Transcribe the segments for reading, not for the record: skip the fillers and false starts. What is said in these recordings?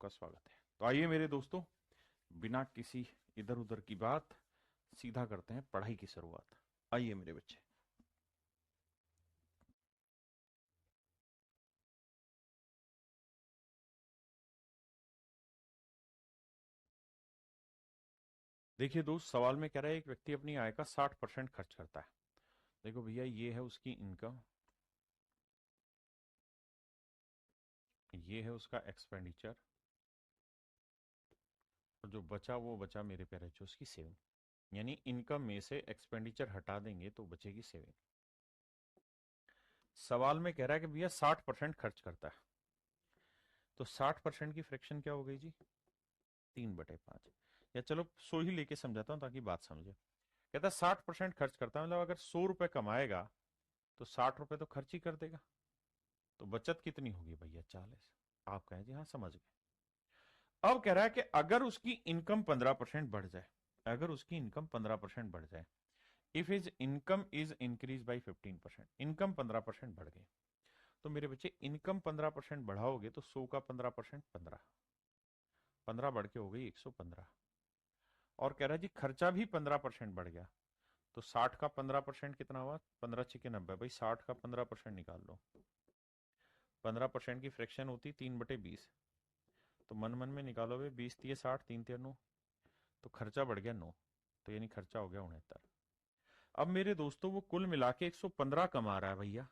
आपका स्वागत है। तो आइए मेरे दोस्तों, बिना किसी इधर उधर की बात सीधा करते हैं पढ़ाई की शुरुआत। आइए मेरे बच्चे। देखिए दोस्त, सवाल में कह रहा है एक व्यक्ति अपनी आय का 60% खर्च करता है। देखो भैया, ये है उसकी इनकम, ये है उसका एक्सपेंडिचर, और जो बचा वो बचा मेरे प्यारे बच्चों उसकी सेविंग। यानी इनकम में से एक्सपेंडिचर हटा देंगे तो बचेगी सेविंग। सवाल में कह रहा है कि भैया 60% खर्च करता है, तो 60% की फ्रैक्शन क्या हो गई जी? 3/5। या चलो 100 ही लेके समझाता हूं ताकि बात समझे। कहता है 60% खर्च करता है, मतलब अगर 100 रुपए कमाएगा तो 60 रुपए तो खर्च ही कर देगा। तो बचत कितनी होगी भैया? 40। आप कहें जी हाँ समझ गए। अब कह रहा है कि अगर उसकी इनकम 15% बढ़ जाए, अगर उसकी इनकम 15% बढ़ जाए, if his income is increase by 15%, income 15% बढ़ गई। तो मेरे बच्चे इनकम 15% बढ़ाओगे तो 100 का 15% 15, 15 बढ़ के हो गई 115। और कह रहा है जी खर्चा भी 15% बढ़ गया, तो 60 का 15% कितना हुआ? 15 छिके 90। भाई 60 का 15% निकाल लो। 15% की फ्रैक्शन होती 3/20। तो मन मन में निकालोगे, 20 तिये 60, 3 तिये 9, तो खर्चा बढ़ गया 9, तो यानी खर्चा हो गया 69। अब मेरे दोस्तों वो कुल मिला के 115 कमा रहा है भैया,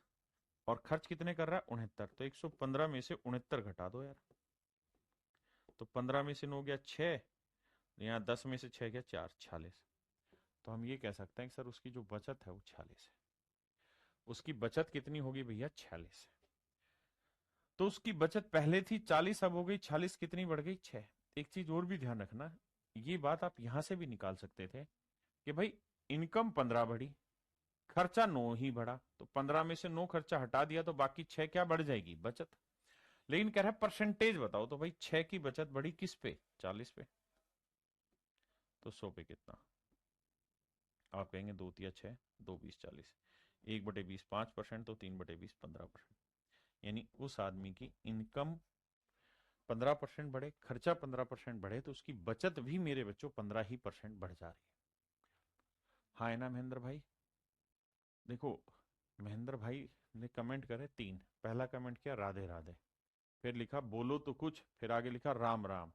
और खर्च कितने कर रहा है? 69। तो 115 में से 69 घटा दो यार। तो 15 में से 9 गया 6, यहाँ 10 में से 6 गया 4, 46। तो हम ये कह सकते हैं कि सर उसकी जो बचत है वो 46 है। उसकी बचत कितनी होगी भैया? 46। तो उसकी बचत पहले थी 40, अब हो गई 46, कितनी बढ़ गई? 6। एक चीज और भी ध्यान रखना, ये बात आप यहां से भी निकाल सकते थे कि भाई इनकम 15 बढ़ी, खर्चा 9 ही बढ़ा, तो 15 में से 9 खर्चा हटा दिया तो बाकी 6 क्या बढ़ जाएगी? बचत। लेकिन कह रहा है परसेंटेज बताओ, तो भाई 6 की बचत बढ़ी किस पे? 40 पे। तो 100 पे कितना? आप कहेंगे 2 तिया 6, 2 20 40, 1/20 5%, तो 3/20 15%। यानी उस आदमी की इनकम 15% बढ़े, खर्चा 15% बढ़े, तो उसकी बचत भी मेरे बच्चों 15% बढ़ जा रही है। हाँ है ना महेंद्र भाई? देखो, महेंद्र भाई ने कमेंट करे 3। पहला कमेंट किया राधे राधे, फिर लिखा बोलो तो कुछ, फिर आगे लिखा राम राम,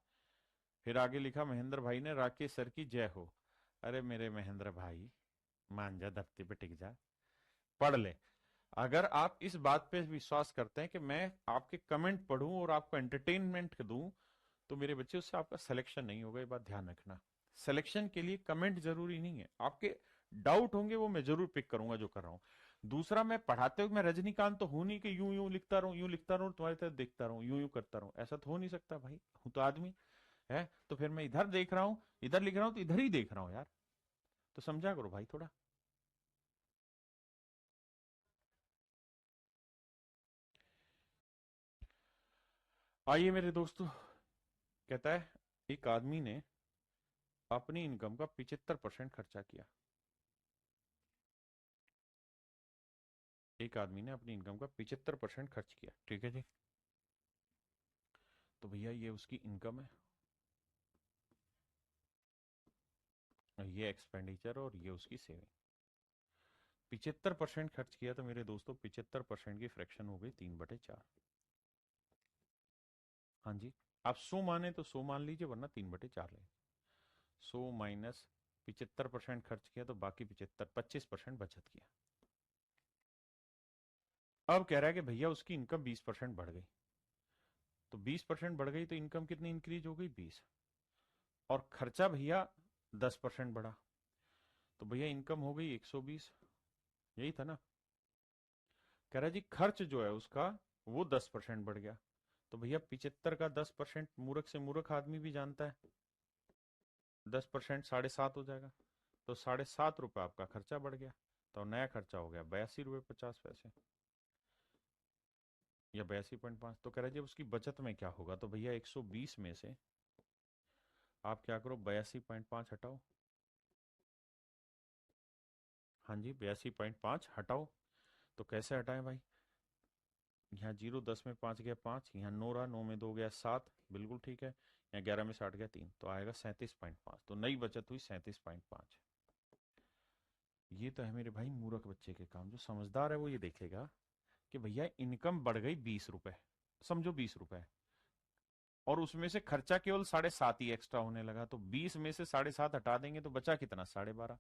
फिर आगे लिखा महेंद्र भाई ने राकेश सर की जय हो। अरे मेरे महेंद्र भाई, मान जा, धरती पे टिक जा, पढ़ ले। अगर आप इस बात पे विश्वास करते हैं कि मैं आपके कमेंट पढ़ूं और आपको एंटरटेनमेंट दूं, तो मेरे बच्चे उससे आपका सिलेक्शन नहीं होगा। ये बात ध्यान रखना। सिलेक्शन के लिए कमेंट जरूरी नहीं है। आपके डाउट होंगे वो मैं जरूर पिक करूंगा जो कर रहा हूं। दूसरा, मैं पढ़ाते हुए मैं रजनीकांत तो हूं नहीं कि यूं यूं लिखता रहूं, यूं लिखता रहूं, तुम्हारी तरह देखता रहूं, यूं यूं करता रहूं। ऐसा तो हो नहीं सकता भाई, हूं तो आदमी है। तो फिर मैं इधर देख रहा हूं, इधर लिख रहा हूं, तो इधर ही देख रहा हूं यार। तो समझा करो भाई थोड़ा। आइए मेरे दोस्तों, कहता है एक आदमी ने अपनी इनकम का 75% खर्चा किया। एक आदमी ने अपनी इनकम का 75% खर्च किया, ठीक है जी। तो भैया ये उसकी इनकम है, और ये एक्सपेंडिचर, और ये उसकी सेविंग। 75% खर्च किया, तो मेरे दोस्तों 75% की फ्रैक्शन हो गई 3/4। हाँ जी, आप 100 माने तो 100 मान लीजिए, वरना 3/4 ले। 100 माइनस 75% खर्च किया, तो बाकी 25% बचत किया। अब कह रहा है कि भैया उसकी इनकम 20% बढ़ गई। तो 20% बढ़ गई तो इनकम कितनी इंक्रीज हो गई? 20। और खर्चा भैया 10% बढ़ा, तो भैया इनकम हो गई 120। यही था ना? कह रहा है जी खर्च जो है उसका वो 10% बढ़ गया। तो भैया 75 का 10%, मूर्ख से मूर्ख आदमी भी जानता है, 10% 7.5 हो जाएगा। तो 7.5 रुपये आपका खर्चा बढ़ गया, तो नया खर्चा हो गया 82 रुपये 50 पैसे, या 82.5। तो कह रहा है जी उसकी बचत में क्या होगा? तो भैया 120 में से आप क्या करो, 82.5 हटाओ। हाँ जी, 82.5 हटाओ। तो कैसे हटाएं भाई? यहाँ 0 10 में 5 गया 5, यहाँ 9 रहा, 9 में 2 गया 7, बिल्कुल ठीक है। यहाँ 11 में 60 गया 3, तो आएगा 37.5। तो नई बचत हुई 37.5। ये तो है मेरे भाई मूर्ख बच्चे के काम। जो समझदार है वो ये देखेगा कि भैया इनकम बढ़ गई 20 रुपए, समझो 20 रुपए, और उसमें से खर्चा केवल 7.5 ही एक्स्ट्रा होने लगा, तो 20 में से 7.5 हटा देंगे तो बचा कितना, 12.5।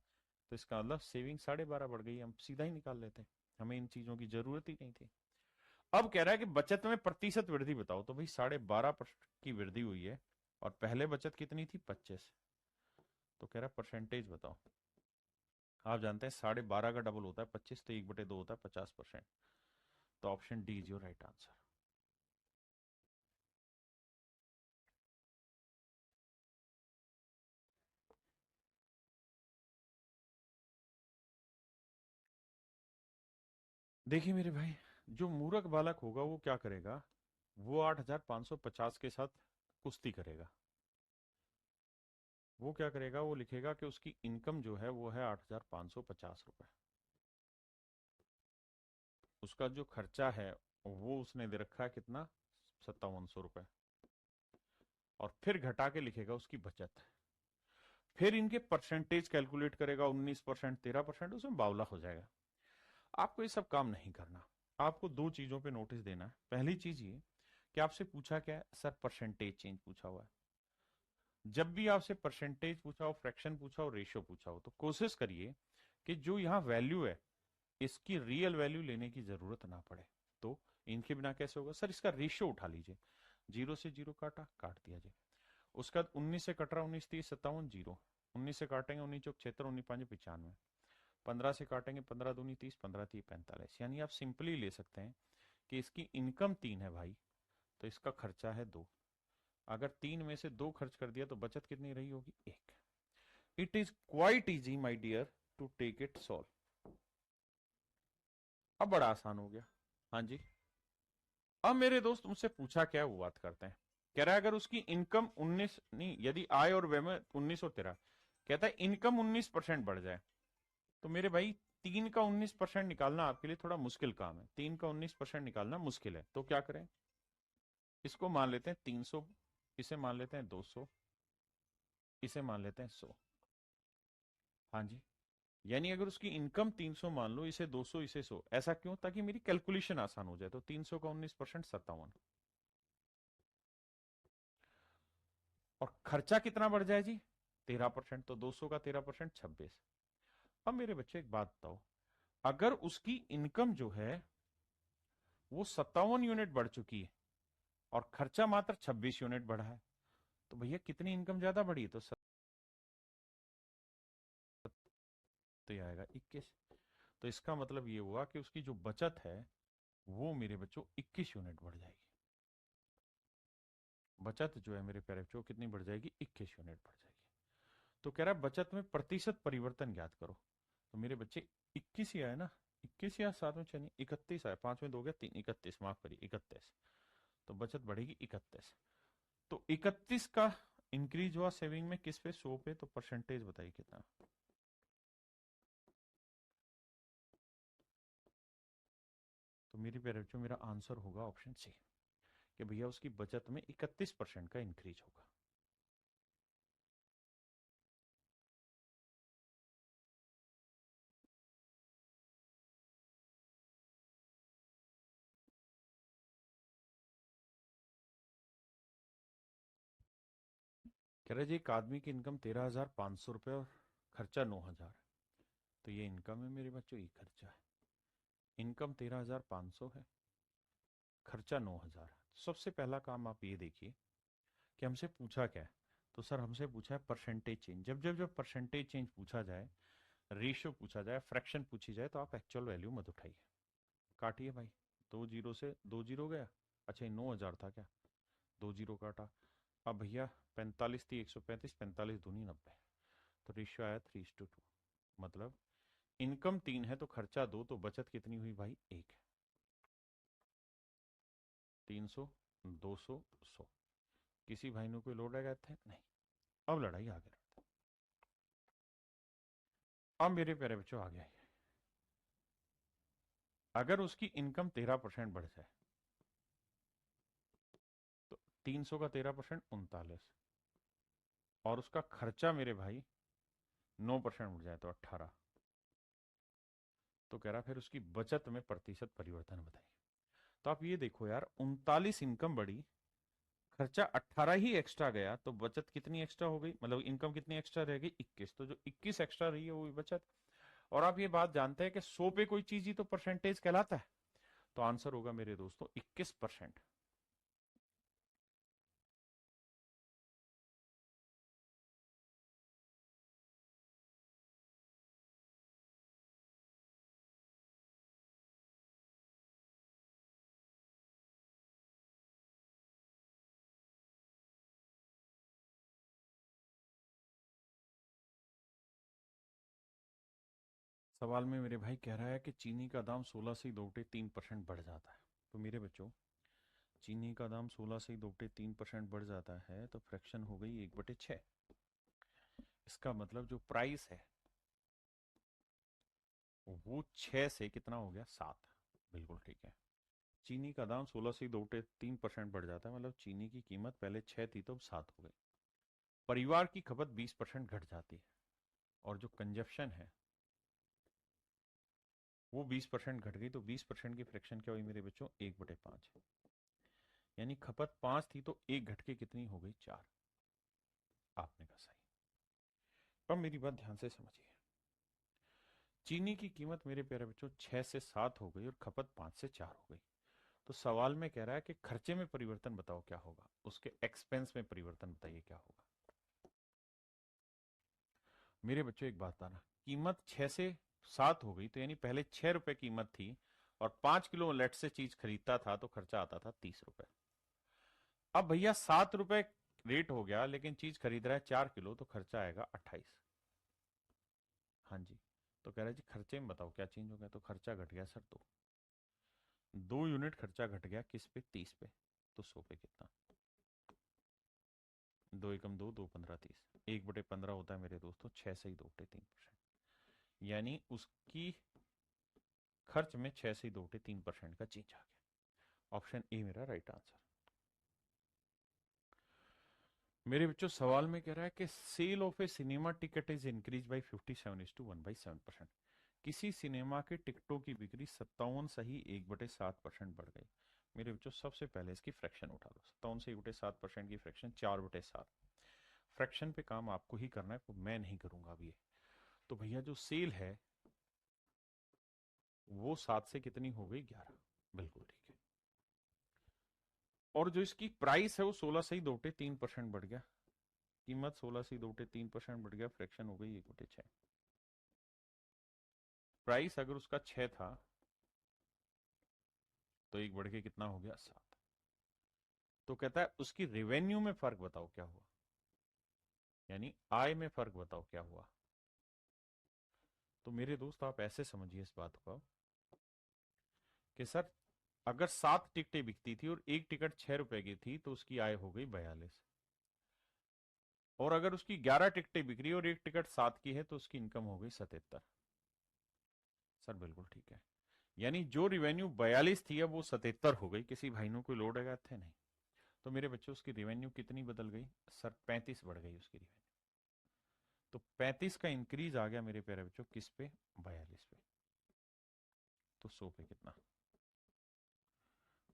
तो इसका मतलब सेविंग 12.5 बढ़ गई, हम सीधा ही निकाल लेते, हमें इन चीजों की जरूरत ही नहीं थी। अब कह रहा है कि बचत में प्रतिशत वृद्धि बताओ, तो भाई 12.5% की वृद्धि हुई है, और पहले बचत कितनी थी 25, तो कह रहा है परसेंटेज बताओ। आप जानते हैं 12.5 का डबल होता है 25, तो 1/2 होता है 50%। तो option D is your right answer. देखिए मेरे भाई, जो मूर्ख बालक होगा वो क्या करेगा, वो 8,550 के साथ कुश्ती करेगा। वो क्या करेगा, वो लिखेगा कि उसकी इनकम जो है वो है 8,550 रुपए, उसका जो खर्चा है वो उसने दे रखा है कितना, 5700 रुपए, और फिर घटा के लिखेगा उसकी बचत। फिर इनके परसेंटेज कैलकुलेट करेगा, 19%, 13%, उसमें बावला हो जाएगा। आपको ये सब काम नहीं करना। आपको दो चीजों पे नोटिस देना है। पहली चीज ये कि आपसे पूछा क्या है, सर परसेंटेज चेंज पूछा हुआ है। जब भी आपसे परसेंटेज पूछा हो, फ्रैक्शन पूछा हो, रेशियो पूछा हो, तो कोशिश करिए कि जो यहाँ वैल्यू है इसकी रियल वैल्यू लेने की जरूरत ना पड़े। तो इनके बिना कैसे होगा, सर इसका रेशियो उठा लीजिए। 0 से 0 काटा, काट दिया जी। उसका 19 से कट रहा, 19 30 57 जीरो, 19 से काटेंगे 19 चौक 76, 19 5 95, 15 से काटेंगे 15 दूनी 30, 15 30 45। यानी आप सिंपली ले सकते हैं कि इसकी इनकम 3 है भाई, तो इसका खर्चा है 2। अगर 3 में से 2 खर्च कर दिया तो बचत कितनी रही होगी, 1। It is quite easy my dear to take it solve. अब बड़ा आसान हो गया। हाँ जी। अब मेरे दोस्त मुझसे पूछा क्या है वो बात करते हैं। कह रहा है अगर उसकी इनकम 19 नहीं, यदि आय और व्यय में 19 और 13, कहता है इनकम 19% बढ़ जाए, तो मेरे भाई 3 का 19% निकालना आपके लिए थोड़ा मुश्किल काम है। 3 का 19% निकालना मुश्किल है, तो क्या करें, इसको मान लेते हैं 300, इसे मान लेते हैं 200, इसे मान लेते हैं 100। हाँ जी। यानी अगर उसकी इनकम 300 मान लो, इसे 200, इसे 100, ऐसा क्यों, ताकि मेरी कैलकुलेशन आसान हो जाए। तो 300 का 19% 57, और खर्चा कितना बढ़ जाए जी, 13%, तो 200 का 13% 26। अब मेरे बच्चे एक बात बताओ, अगर उसकी इनकम जो है वो 57 यूनिट बढ़ चुकी है और खर्चा मात्र 26 यूनिट बढ़ा है, तो भैया कितनी इनकम ज्यादा बढ़ी, तो तो ये आएगा 21। तो इसका मतलब ये हुआ कि उसकी जो बचत है वो मेरे बच्चों 21 यूनिट बढ़ जाएगी। बचत जो है मेरे प्यारे बच्चों कितनी बढ़ जाएगी, 21 यूनिट बढ़ जाएगी। तो कह रहा है बचत में प्रतिशत परिवर्तन ज्ञात करो। तो मेरे बच्चे 21 ही आए ना, 21 या साथ में चलिए 31 आए, 5 में 2 गया 3, 31, माफ करिए 31। तो बचत बढ़ेगी 31। तो 31 का इंक्रीज हुआ सेविंग में किस पे, 100 पे, तो परसेंटेज बताइए कितना। तो मेरी प्यारे बच्चों मेरा आंसर होगा ऑप्शन सी, कि भैया उसकी बचत में 31% का इंक्रीज होगा। कह रहे जी एक आदमी की इनकम 13,500 रुपये और खर्चा 9,000, तो ये इनकम है मेरे बच्चों, ये खर्चा है। इनकम 13,500 है, खर्चा 9,000 है। सबसे पहला काम आप ये देखिए कि हमसे पूछा क्या है। तो सर हमसे पूछा है परसेंटेज चेंज। जब जब जब परसेंटेज चेंज पूछा जाए, रेशियो पूछा जाए, फ्रैक्शन पूछी जाए, तो आप एक्चुअल वैल्यू मत उठाइए। काटिए भाई, 2 जीरो से 2 जीरो गया, अच्छा ये 9,000 था क्या, 2 जीरो काटा। अब भैया 45 थी 135, 45 दूनी 90, तो रेशियो आया 3:2। मतलब इनकम 3 है तो खर्चा 2, तो बचत कितनी हुई भाई, 1। 300, 200, 100। किसी भाई ने कोई लोड लगाए थे नहीं। अब लड़ाई आगे लड़ते। अब मेरे प्यारे बच्चों आ गया, अगर उसकी इनकम 13% बढ़ जाए, 300 का 13% 39, और उसका खर्चा मेरे भाई 9% बढ़ जाए तो 18। तो कह रहा फिर उसकी बचत में प्रतिशत परिवर्तन बताइए। तो आप ये देखो यार, 39 इनकम बढ़ी, खर्चा 18 ही एक्स्ट्रा गया, तो बचत कितनी एक्स्ट्रा हो गई, मतलब इनकम कितनी एक्स्ट्रा रह गई 21। तो जो 21 एक्स्ट्रा रही है वो बचत। और आप ये बात जानते हैं कि 100 पे कोई चीज ही तो परसेंटेज कहलाता है। तो आंसर होगा मेरे दोस्तों 21%। सवाल में मेरे भाई कह रहा है कि चीनी का दाम 16 से 2.3% बढ़ जाता है। तो मेरे बच्चों, चीनी का दाम 16 से 2.3% बढ़ जाता है तो फ्रैक्शन हो गई 1/6। इसका मतलब जो प्राइस है वो 6 से कितना हो गया, 7। बिल्कुल ठीक है। चीनी का दाम 16 से 2.3% बढ़ जाता है, मतलब चीनी की कीमत पहले 6 थी तो अब 7 हो गई। परिवार की खपत 20% घट जाती है, और जो कंजप्शन है वो 20% घट गई। तो 20% की फ्रैक्शन क्या हुई मेरे बच्चों, 1/5। यानी खपत 5 थी तो 1 घट के कितनी हो गई, 4। आपने कहा सही। अब मेरी बात ध्यान से समझिए। चीनी की कीमत मेरे प्यारे बच्चों 6 से 7 हो गई और खपत 5 से 4 हो गई। तो सवाल में कह रहा है कि खर्चे में परिवर्तन बताओ क्या होगा, उसके एक्सपेंस में परिवर्तन बताइए क्या होगा। मेरे बच्चों एक बात बताना, कीमत 6 से 7 हो गई तो यानी पहले 6 रुपए कीमत थी और 5 किलो लेट से चीज खरीदता था तो खर्चा आता था 30 रुपए। अब भैया 7 रुपए रेट हो गया लेकिन चीज खरीद रहा है 4 किलो, तो खर्चा आएगा 28। हाँ जी। तो कह रहा है जी खर्चे में बताओ क्या चेंज हो गया। तो खर्चा घट गया सर 2 यूनिट खर्चा घट गया, किस पे, 30 पे। तो 100 पे कितना, 2 एकम 2, 2 15 30, 1/15 होता है मेरे दोस्तों 6 से ही 2.3%। यानी उसकी खर्च में 6 से 2.3% का चेंज आ गया। ऑप्शन ए मेरा राइट आंसर। मेरे बच्चों सवाल में कह रहा है कि sale of a cinema ticket is increase by 57:1/7%। किसी सिनेमा के टिकटों की बिक्री 57 सही 1/7% बढ़ गई। मेरे बच्चों सबसे पहले इसकी फ्रैक्शन उठा लो। 57 से 1/7% की फ्रैक्शन 4/7। फ्रैक्शन पे काम आपको ही करना है, मैं नहीं करूंगा अभी। तो भैया जो सेल है वो 7 से कितनी हो गई, 11। बिल्कुल ठीक है। और जो इसकी प्राइस है वो 16 से ही 2.3% बढ़ गया। कीमत 16 से 2.3% बढ़ गया, फ्रैक्शन हो गई 1/6। प्राइस अगर उसका 6 था तो एक बढ़ के कितना हो गया, 7। तो कहता है उसकी रेवेन्यू में फर्क बताओ क्या हुआ, यानी आय में फर्क बताओ क्या हुआ। तो मेरे दोस्त आप ऐसे समझिए इस बात को कि सर अगर 7 टिकटें बिकती थी और एक टिकट 6 रुपए की थी तो उसकी आय हो गई 42। और अगर उसकी 11 टिकटें बिक्री और एक टिकट 7 की है तो उसकी इनकम हो गई 77। सर बिल्कुल ठीक है। यानी जो रिवेन्यू 42 थी अब वो 77 हो गई। किसी भाई ने कोई लोड लगा थे नहीं। तो मेरे बच्चों उसकी रिवेन्यू कितनी बदल गई, सर 35 बढ़ गई उसकी रिवेन्यू। तो 35 का इंक्रीज आ गया मेरे प्यारे बच्चों किस पे, 42 पे। तो 100 पे कितना,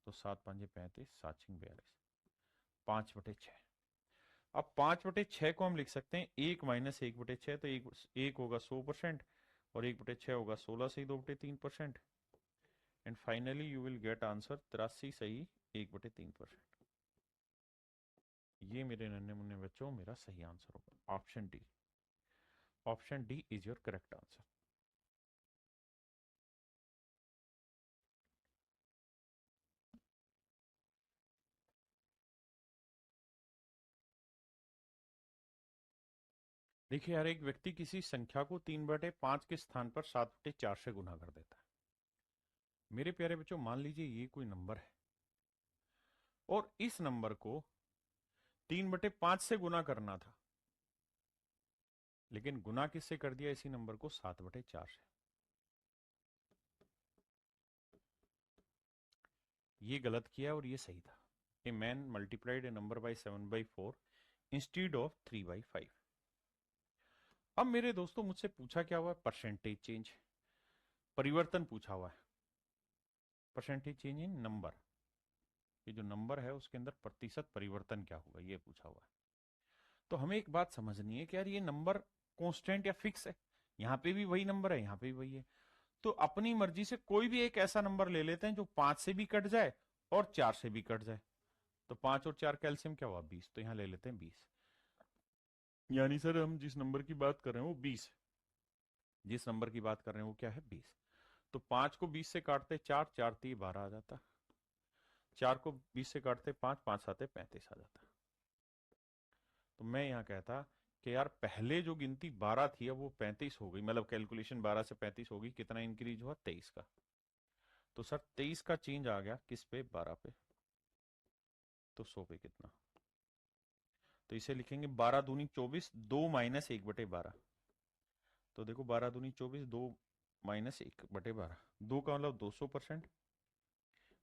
तो 7×5 = 35, 7×6 = 42, 5/6। अब 5/6 को हम लिख सकते हैं 1 - 1/6। तो एक होगा 100% और 1/6 होगा 16 से 2/3%। And finally you will get answer 83 सही 1/3%। ये मेरे नन्हे मुन्ने बच्चों मेरा सही आंसर होगा option D. Option D is your correct answer. देखिए यार, एक व्यक्ति किसी संख्या को 3/5 के स्थान पर 7/4 से गुना कर देता है। मेरे प्यारे बच्चों मान लीजिए ये कोई नंबर है और इस नंबर को 3/5 से गुना करना था, लेकिन गुना किससे कर दिया इसी नंबर को, 7/4 से। ये गलत किया और ये सही था। A man multiplied A number by 7/4 instead of 3/5। अब मेरे दोस्तों मुझसे पूछा क्या हुआ है, परसेंटेज चेंज, परिवर्तन पूछा हुआ है, परसेंटेज चेंज इन नंबर, ये जो नंबर है उसके अंदर प्रतिशत परिवर्तन क्या होगा ये पूछा हुआ है। तो हमें एक बात समझनी है कि यार ये नंबर कांस्टेंट या फिक्स है, यहाँ पे भी वही नंबर है, यहाँ पे भी वही है, तो अपनी मर्जी से कोई भी एक ऐसा नंबर ले लेते हैं जो 5 से भी कट जाए और 4 से भी कट जाए। तो 5 और 4 का एलसीएम क्या हुआ, 20, तो यहाँ ले लेते हैं 20। यानी सर हम जिस नंबर की बात कर रहे हैं वो 20 है, जिस नंबर की बात कर रहे हैं वो क्या है, 20। तो 5 को 20 से काटते 4, 4 3 12 आ जाता, 4 को 20 से काटते 5, 5 आते 35 आ जाता। तो मैं यहाँ कहता कि यार पहले जो गिनती 12 थी अब वो 35 हो गई, मतलब कैलकुलेशन 12 से 35 हो गई, कितना इंक्रीज हुआ, 23 का। तो सर 23 का चेंज आ गया किस पे, 12 पे, तो 100 पे कितना, तो इसे लिखेंगे 12 दूनी 24, 2 माइनस 1/12। तो देखो 12 दूनी 24, 2 माइनस 1/12, 2 का मतलब 200%,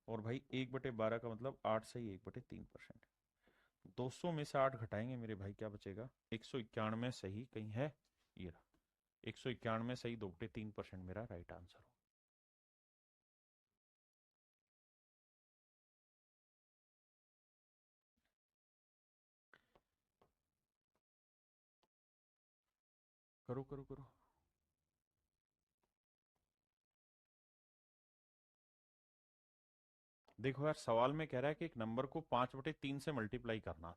और भाई 1/12 का मतलब 8 से ही 1/3%। 200 में से 8 घटाएंगे मेरे भाई, क्या बचेगा, 191 सही कहीं है, ये रहा 191 सही, 2/3% मेरा राइट आंसर हो। करो करो करो। देखो यार सवाल में कह रहा है कि एक नंबर को 5/3 से मल्टीप्लाई करना,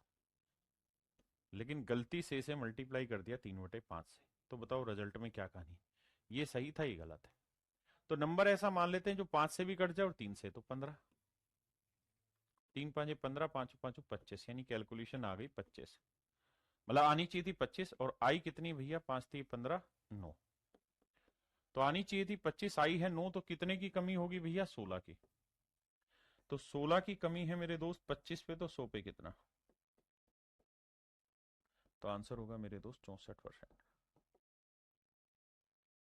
लेकिन गलती से इसे मल्टीप्लाई कर दिया 3/5 से, तो बताओ रिजल्ट में क्या कहानी, ये सही था ये गलत है। तो नंबर ऐसा मान लेते हैं जो 5 से भी कट जाए और 3 से, तो 15, 3 5 15, 5 5 25, यानी कैलकुलेशन आ गई 25, मतलब आनी चाहिए थी 25, और आई कितनी भैया, 5 3 15 9, तो आनी चाहिए थी 25, आई है 9, तो कितने की कमी होगी भैया, 16 की। तो 16 की कमी है मेरे दोस्त 25 पे, तो 100 पे कितना, तो आंसर होगा मेरे दोस्त 64%।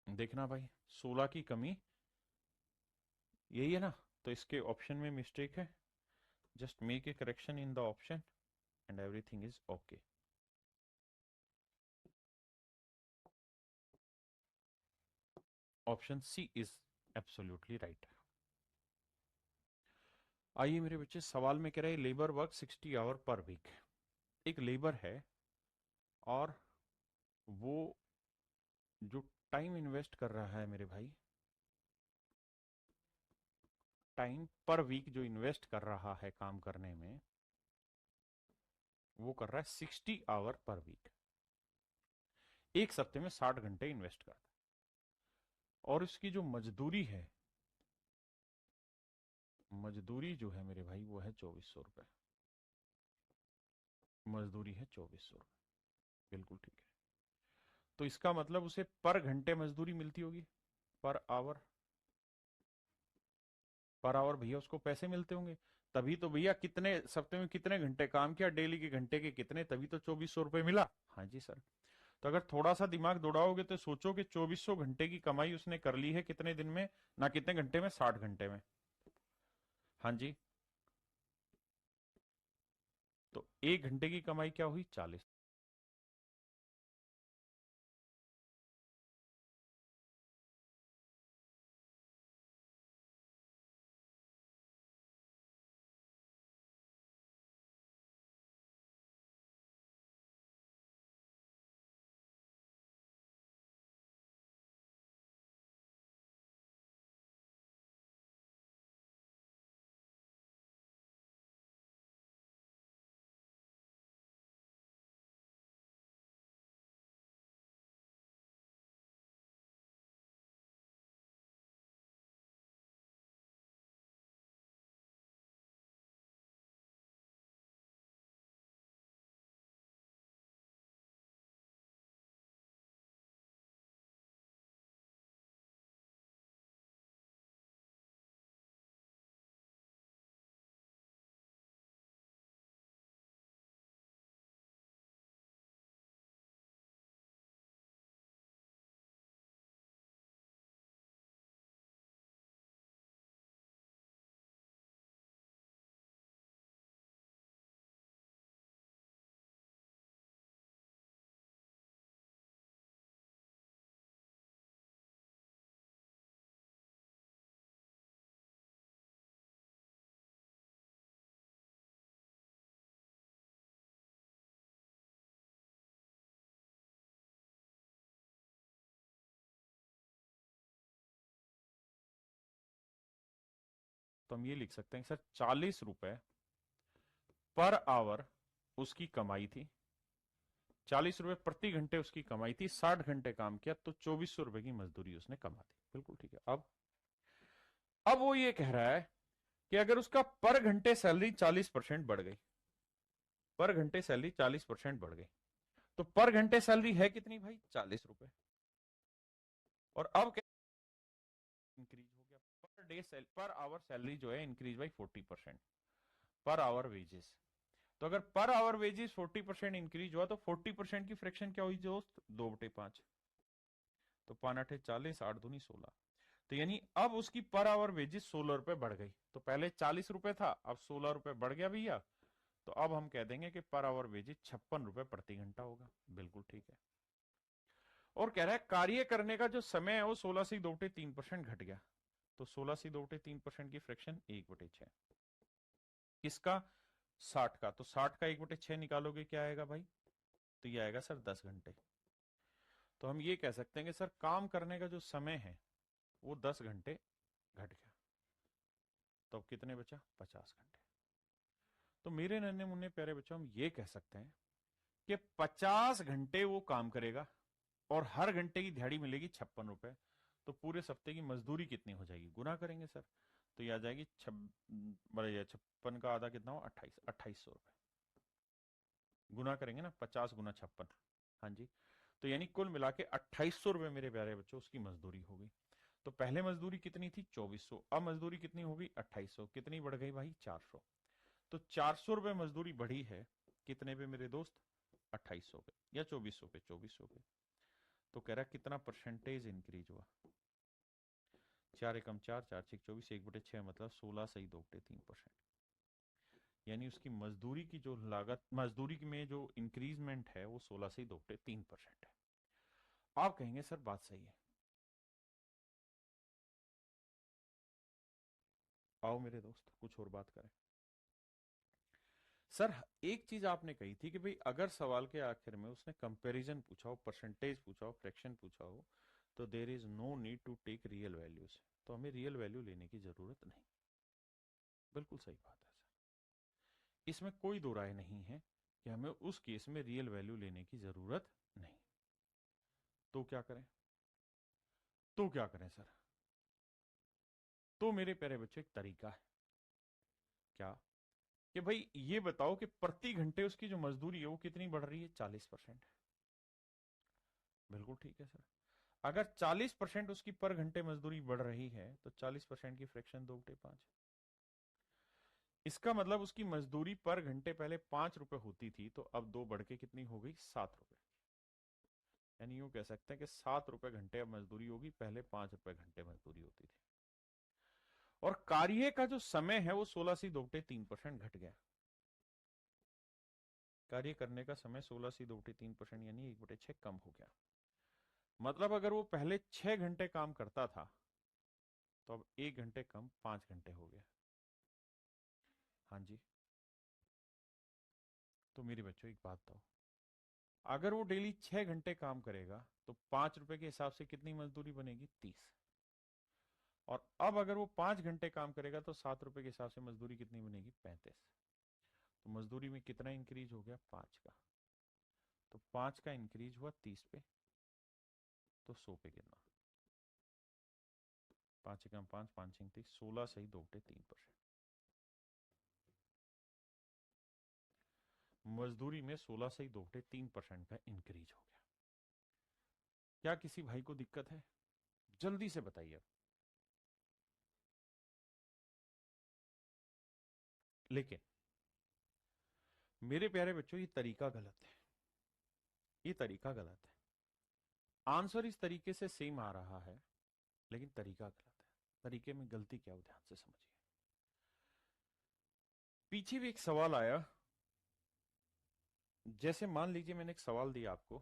देखना भाई 16 की कमी यही है ना, तो इसके ऑप्शन में मिस्टेक है, just make a correction in the option and everything is okay. Option C is absolutely right. आइए मेरे बच्चे, सवाल में कह रहे हैं labour work 60 hour per week. एक लेबर है और वो जो टाइम इन्वेस्ट कर रहा है मेरे भाई, टाइम पर वीक जो इन्वेस्ट कर रहा है काम करने में, वो कर रहा है 60 आवर पर वीक, एक सप्ते में 60 घंटे इन्वेस्ट करता है, और उसकी जो मजदूरी है, मजदूरी जो है मेरे भाई वो है 2400 रुपए, मजदूरी है 2400 रुपए, बिल्कुल ठीक है। तो इसका मतलब उसे पर घंटे मजदूरी मिलती होगी, पर आवर, पर आवर भैया उसको पैसे मिलते होंगे, तभी तो भैया कितने सप्ते में कितने घंटे काम किया, डेली के घंटे के कितने, तभी तो 2400 रुपए मिला। हाँ जी सर। तो अगर थोड़ा सा दिमाग दौड़ाओगे तो सोचो कि 2400 घंटे की कमाई उसने कर ली है कितने दिन में, ना कितने घंटे में, 60 घंटे में। हाँ जी। तो 1 घंटे की कमाई क्या हुई, 40। तो हम ये लिख सकते हैं सर 40 रुपए पर आवर उसकी कमाई थी, 40 रुपए प्रति घंटे उसकी कमाई थी, 60 घंटे काम किया तो 2400 रुपए की मजदूरी उसने कमा दी। बिल्कुल ठीक है। अब वो ये कह रहा है कि अगर उसका पर घंटे सैलरी 40% बढ़ गई, पर घंटे सैलरी 40% बढ़ गई, तो पर घंटे सैलरी है कितनी भाई? 40 रुपए। और अब इंक्रीज हो गया per day per hour salary जो है increase by 40%, per hour wages. तो अगर पर आवर वेजेस 40% इंक्रीज हुआ तो 40% की फ्रैक्शन क्या हुई दोस्त? 2/5। तो 5×8 = 40, 8×2 = 16। तो यानी अब उसकी पर आवर वेजेस 16 रुपए बढ़ गई। तो पहले 40 रुपए था, अब 16 रुपए बढ़ गया भैया। तो अब हम कह देंगे कि पर आवर वेजेस 56 रुपए प्रति घंटा होगा। बिल्कुल ठीक है। और कह रहा है कार्य करने का जो समय है वो 16 से 2/3% घट गया। तो 16 से 2/3% की फ्रैक्शन 1/6। किसका? 60 का। तो 60 का 1/6 निकालोगे क्या आएगा भाई? तो ये आएगा सर 10 घंटे। तो हम ये कह सकते हैं कि सर काम करने का जो समय है वो 10 घंटे घट गया। तो अब कितने बचा? 50 घंटे। तो मेरे नन्हे मुन्ने प्यारे बच्चों, हम ये कह सकते हैं कि 50 घंटे वो काम करेगा और हर घंटे की दिहाड़ी मिलेगी 56 रुपए। तो पूरे सप्ते की मजदूरी कितनी हो जाएगी? गुना करेंगे सर, तो ये आ जाएगी 56 का आधा कितना हो? 2800 रुपए। गुना करेंगे ना, 50 × 56। हाँ जी। तो यानी कुल मिला के 2800 रुपए मेरे प्यारे बच्चों उसकी मजदूरी हो गई। तो पहले मजदूरी कितनी थी? 2400। अब मजदूरी कितनी होगी? 2800। कितनी बढ़ गई भाई? 400। तो 400 रुपए मजदूरी बढ़ी है कितने पे मेरे दोस्त? 2800 पे या 2400 पे? 2400 पे। तो कह रहा है कितना परसेंटेज इंक्रीज हुआ? 4 एकम 4, 4 6 24, 1/6 मतलब 16 सही 2/3%। यानी उसकी मजदूरी की जो लागत, मजदूरी में जो इंक्रीजमेंट है वो 16 से 2/3% है। आप कहेंगे सर बात सही है। आओ मेरे दोस्त कुछ और बात करें। सर एक चीज आपने कही थी कि भाई अगर सवाल के आखिर में उसने कंपैरिजन पूछा हो, परसेंटेज पूछा हो, फ्रैक्शन पूछा हो, तो there is no need to take real values. तो हमें रियल वैल्यू लेने की जरूरत नहीं। बिल्कुल सही बात है सर, इसमें कोई दो राय नहीं है कि हमें उस केस में रियल वैल्यू लेने की जरूरत नहीं। तो क्या करें? तो क्या करें सर? तो मेरे प्यारे बच्चों एक तरीका है। क्या? कि भाई ये बताओ कि प्रति घंटे उसकी जो मजदूरी है वो कितनी बढ़ रही है? 40%। बिल्कुल ठीक है सर। अगर 40% उसकी पर घंटे मजदूरी बढ़ रही है तो 40% की फ्रैक्शन 2/5। इसका मतलब उसकी मजदूरी पर घंटे पहले 5 रुपए होती थी तो अब 2 बढ़ के कितनी हो गई? 7 रुपए। यानी यूं कह सकते हैं कि 7 रुपए घंटे अब मजदूरी होगी, पहले 5 रुपए घंटे मजदूरी होती थी। और कार्य का जो समय है वो 16 से 2/3% घट गया। कार्य करने का समय 16 से 2/3% यानी 1/6 कम हो गया। मतलब अगर वो पहले 6 घंटे काम करता था तो अब 1 घंटे कम 5 घंटे हो गया। हाँ जी। तो मेरे बच्चों एक बात बताओ, अगर वो डेली 6 घंटे काम करेगा तो 5 रुपए के हिसाब से कितनी मजदूरी बनेगी? 30। और अब अगर वो 5 घंटे काम करेगा तो 7 रुपए के हिसाब से मजदूरी कितनी बनेगी? 35। तो मजदूरी में कितना इंक्रीज हो गया? 5 का। तो 5 का इंक्रीज हुआ 30 पे, तो 100 पे कितना? 5 एकम 5, 5 छंग 30, 16 सही 2/3%। मजदूरी में 16 से 2/3% का इंक्रीज हो गया। क्या किसी भाई को दिक्कत है? जल्दी से बताइए। लेकिन मेरे प्यारे बच्चों ये तरीका गलत है। ये तरीका गलत है। आंसर इस तरीके से सेम आ रहा है लेकिन तरीका गलत है। तरीके में गलती क्या हो, ध्यान से समझिए। पीछे भी एक सवाल आया। जैसे मान लीजिए मैंने एक सवाल दिया आपको,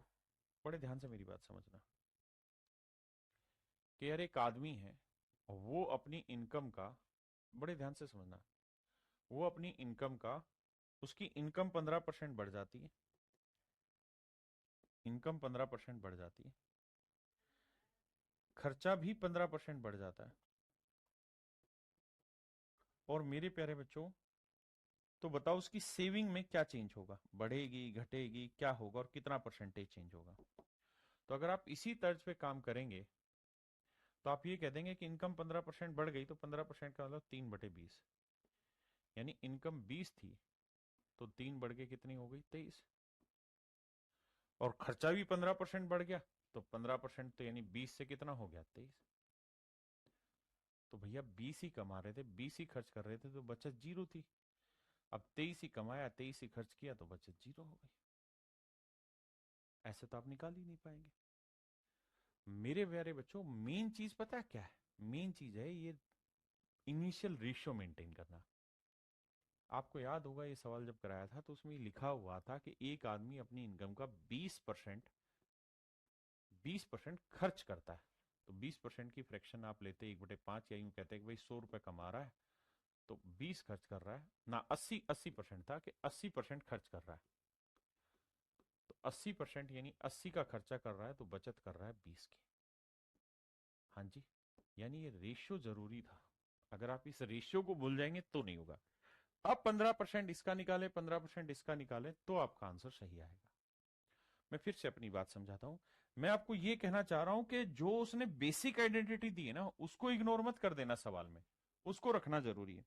बड़े ध्यान से मेरी बात समझना, कि यार एक आदमी है और वो अपनी इनकम का, बड़े ध्यान से समझना, वो अपनी इनकम का, उसकी इनकम 15% बढ़ जाती है, इनकम 15% बढ़ जाती है, खर्चा भी 15% बढ़ जाता है, और मेरे प्यारे बच्चों तो बताओ उसकी सेविंग में क्या चेंज होगा, बढ़ेगी घटेगी, क्या होगा और कितना परसेंटेज चेंज होगा। तो अगर आप इसी तर्ज पे काम करेंगे तो आप ये कह देंगे कि इनकम 15% बढ़ गई, तो 15% का मतलब 3/20, यानी इनकम 20 थी तो 3 बढ़ के कितनी हो गई, 23। और खर्चा भी 15% बढ़ गया, तो 15% तो यानी 20 से कितना हो गया, 23। तो भैया 20 ही कमा रहे थे, 20 ही खर्च कर रहे थे, तो बचत जीरो थी। अब 23 ही कमाया, 23 ही खर्च किया, तो बचत जीरो हो गई। ऐसे तो आप निकाल ही नहीं पाएंगे। मेरे प्यारे बच्चों मेन चीज पता है क्या है, मेन चीज है ये इनिशियल रेशियो मेंटेन करना। आपको याद होगा ये सवाल जब कराया था तो उसमें लिखा हुआ था कि एक आदमी अपनी इनकम का 20% खर्च करता है। तो 20% की फ्रैक्शन आप लेते 1/5, या यूं कहते हैं कि भाई 100 रुपए कमा रहा है तो 20 खर्च कर रहा है ना, 80% था कि 80% खर्च कर रहा है, तो 80% यानी 80 का खर्चा कर रहा है तो बचत कर रहा है 20 की। हाँ जी, यानी ये रेशियो जरूरी था। अगर आप इस रेशियो को भूल जाएंगे तो नहीं होगा। अब 15% इसका निकाले, 15% इसका निकाले, तो आपका आंसर सही आएगा। मैं फिर से अपनी बात समझाता हूं। मैं आपको यह कहना चाह रहा हूं कि जो उसने बेसिक आइडेंटिटी दी है ना, उसको इग्नोर मत कर देना सवाल में, उसको रखना जरूरी है।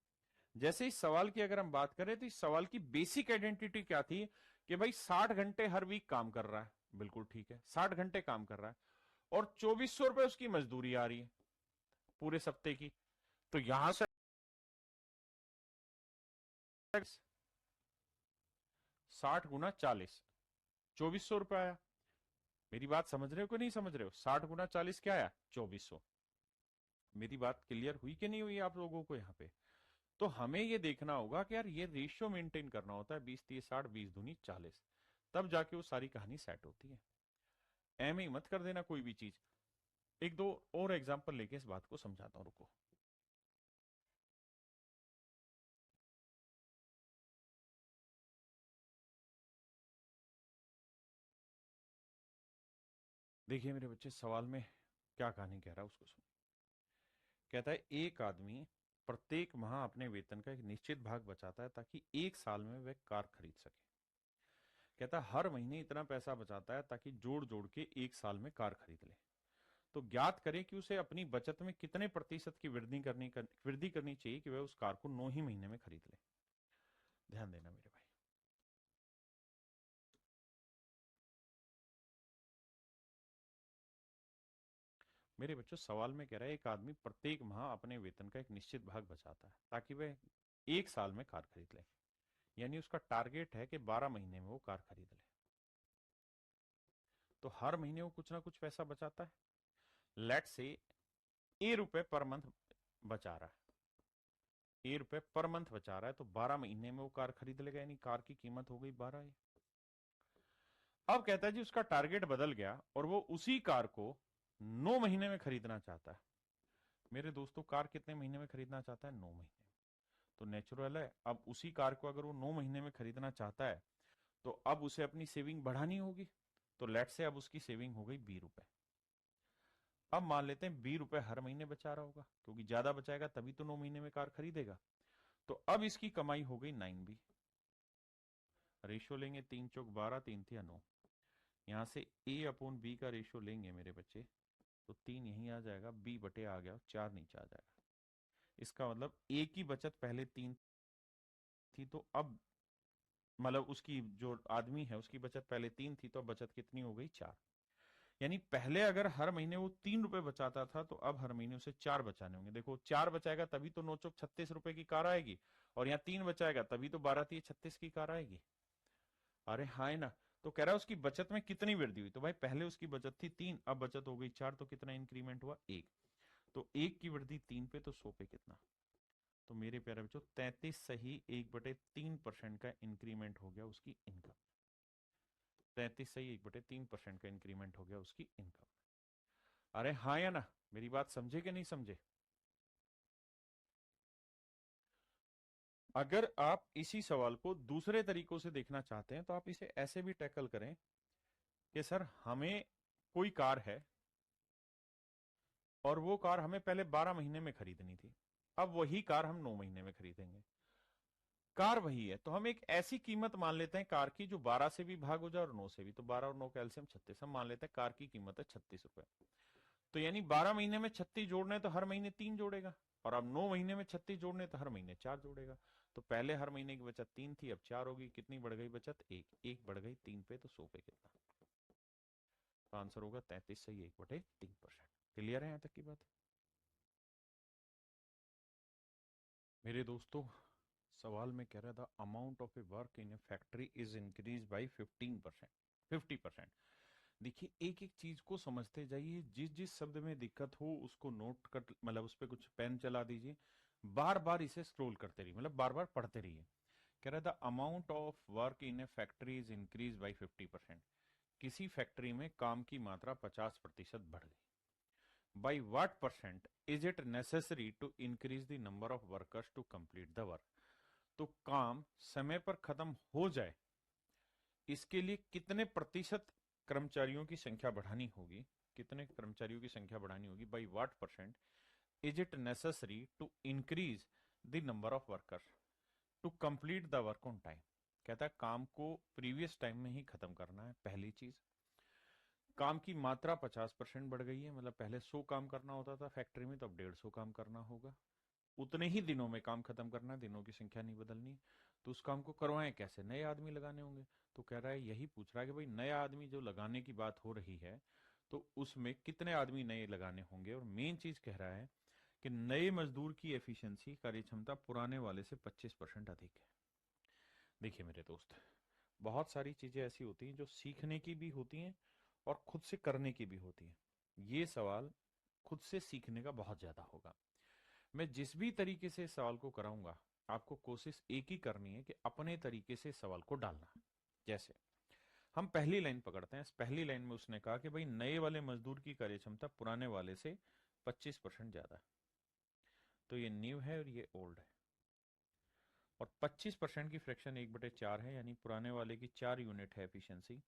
जैसे इस सवाल की अगर हम बात करें तो इस सवाल की बेसिक आइडेंटिटी क्या थी कि भाई 60 घंटे हर वीक काम कर रहा है, बिल्कुल ठीक है, 60 घंटे काम कर रहा है और 2400 रुपए उसकी मजदूरी आ रही है पूरे सप्ते की। तो यहां से 60 × 40, 2400 रुपए आया। मेरी बात समझ रहे हो कि नहीं समझ रहे हो, 60 × 40 क्या आया, 2400। मेरी बात क्लियर हुई कि नहीं हुई आप लोगों को यहाँ पे। तो हमें ये देखना होगा कि यार ये रेशियो मेंटेन करना होता है, 20 30 60, 20 दूनी 40, तब जाके वो सारी कहानी सेट होती है। एम ही मत कर देना कोई भी चीज। एक दो और एग्जांपल लेके इस बात को समझाता हूं, रुको। देखिए मेरे बच्चे सवाल में क्या कहानी कह रहा है उसको सुनो। कहता है एक आदमी प्रत्येक माह अपने वेतन का एक निश्चित भाग बचाता है ताकि एक साल में वह कार खरीद सके। कहता है हर महीने इतना पैसा बचाता है ताकि जोड़ जोड़ के एक साल में कार खरीद ले। तो ज्ञात करें कि उसे अपनी बचत में कितने प्रतिशत की वृद्धि करनी चाहिए कि वह उस कार को 9 ही महीने में खरीद ले। ध्यान देना मेरे भाई। मेरे बच्चों सवाल में कह रहा है एक आदमी प्रत्येक माह अपने वेतन का एक निश्चित भाग बचाता है ताकि वह एक साल में कार खरीद ले, यानी उसका टारगेट है कि 12 महीने में वो कार खरीद ले। तो हर महीने वो कुछ ना कुछ पैसा बचाता है। लेट से ₹A पर मंथ बचा रहा है, ₹A पर मंथ बचा रहा है, तो 12 महीने में वो कार खरीद लेगा, यानी कार की कीमत हो गई 12। अब कहता है जी उसका टारगेट बदल गया और वो उसी कार को 9 महीने में खरीदना चाहता है। मेरे दोस्तों कार कितने महीने में खरीदना चाहता है, 9 महीने। तो नेचुरल है अब उसी कार को अगर वो 9 महीने में खरीदना चाहता है तो अब उसे अपनी सेविंग बढ़ानी होगी। तो लेट से अब उसकी सेविंग हो गई ₹20। अब मान लेते हैं ₹20 हर महीने बचा रहा होगा, क्योंकि ज्यादा बचाएगा तभी तो 9 महीने में कार खरीदेगा। तो अब इसकी कमाई हो गई 9B। रेशियो लेंगे 3 चौक 12, 3 थिया 9। यहां से A/B का रेशियो लेंगे मेरे बच्चे, तो 3 यहीं आ जाएगा, B/A आ गया, 4 नीचे आ जाएगा। इसका मतलब A की बचत पहले 3 थी, तो अब मतलब उसकी जो आदमी है उसकी बचत पहले 3 थी, तो अब बचत कितनी हो गई, 4। यानी पहले अगर हर महीने वो ₹3 बचाता था तो अब हर महीने उसे 4 बचाने होंगे। देखो 4 बचाएगा तभी तो 9 चौक 36 रुपए की कार आएगी, और यहाँ 3 बचाएगा तभी तो 12 तिया 36 की कार आएगी। अरे हाँ है ना। तो कह रहा है उसकी बचत में कितनी वृद्धि हुई, तो भाई पहले उसकी बचत थी 3, अब बचत हो गई 4, तो कितना इंक्रीमेंट हुआ, 1। तो 1 की वृद्धि 3 पे, तो 100 पे कितना। तो मेरे प्यारे बच्चों 33 सही 1/3% का इंक्रीमेंट हो गया उसकी इनकम। 33 सही 1/3% का इंक्रीमेंट हो गया उसकी इनकम। अरे हाँ या ना, मेरी बात समझे कि नहीं समझे। अगर आप इसी सवाल को दूसरे तरीकों से देखना चाहते हैं तो आप इसे ऐसे भी टैकल करें कि सर हमें कोई कार है और वो कार हमें पहले 12 महीने में खरीदनी थी। अब वही कार हम 9 महीने में खरीदेंगे, कार वही है, तो हम एक ऐसी कीमत मान लेते हैं कार की जो 12 से भी भाग हो जाए और 9 से भी, तो 12 और 9 का एलसीएम 36, हम मान लेते हैं कार की कीमत है 36 रुपए। तो यानी 12 महीने में 36 जोड़ने तो हर महीने 3 जोड़ेगा, और अब 9 महीने में 36 जोड़ने तो हर महीने 4 जोड़ेगा। तो पहले हर महीने की बचत 3 थी, अब 4 होगी, कितनी बढ़ गई बचत? 1, 1 बढ़ गई 3 पे, तो 100 पे कितना? तो आंसर होगा 33 सही 1/3%। क्लियर है यहां तक की बात? मेरे दोस्तों, सवाल में कह रहा था amount of A work in A factory is increase by 15%, 50%। देखिए एक एक चीज को समझते जाइए, जिस जिस शब्द में दिक्कत हो उसको नोट कर, मतलब उस पर कुछ पेन चला दीजिए, बार बार इसे स्क्रॉल करते रहिए, मतलब बार बार पढ़ते रहिए। कह रहा था amount of work in A factory is increase by 50%। किसी फैक्ट्री में काम की मात्रा 50% बढ़ गई। By what percent is it necessary to increase the number of workers to complete the work. तो काम समय पर खत्म हो जाए इसके लिए कितने प्रतिशत कर्मचारियों की संख्या बढ़ानी होगी, कितने कर्मचारियों की संख्या बढ़ानी होगी, by what percent is it necessary to increase the number of workers to complete the work on time. कहता है काम को प्रीवियस टाइम में ही खत्म करना है, पहली चीज। काम की मात्रा 50% बढ़ गई है, मतलब पहले 100 काम करना होता था फैक्ट्री में, तो अब 150 काम करना होगा। उतने ही दिनों में काम खत्म करना है, दिनों की संख्या नहीं बदलनी। तो उस काम को करवाएं कैसे? नए आदमी लगाने होंगे। तो कह रहा है, यही पूछ रहा है कि भाई नया आदमी जो लगाने की बात हो रही है तो उसमें कितने आदमी नए लगाने होंगे। और मेन चीज कह रहा है कि नए मजदूर की एफिशिएंसी, कार्य क्षमता पुराने वाले से 25% अधिक है। देखिए मेरे दोस्त, बहुत सारी चीजें ऐसी होती हैं जो सीखने की भी होती हैं और खुद से करने की भी होती हैं। ये सवाल खुद से सीखने का बहुत ज्यादा होगा। मैं जिस भी तरीके से इस सवाल को कराऊंगा, आपको कोशिश एक ही करनी है कि अपने तरीके से सवाल को डालना। जैसे हम पहली लाइन पकड़ते हैं, इस पहली लाइन में उसने कहा कि भाई नए वाले मजदूर की कार्य क्षमता पुराने वाले से 25% ज्यादा है। तो ये न्यू है और ये ओल्ड है, और 25% की फ्रैक्शन 1/4 है, यानी पुराने वाले की 4 यूनिट है एफिशिएंसी,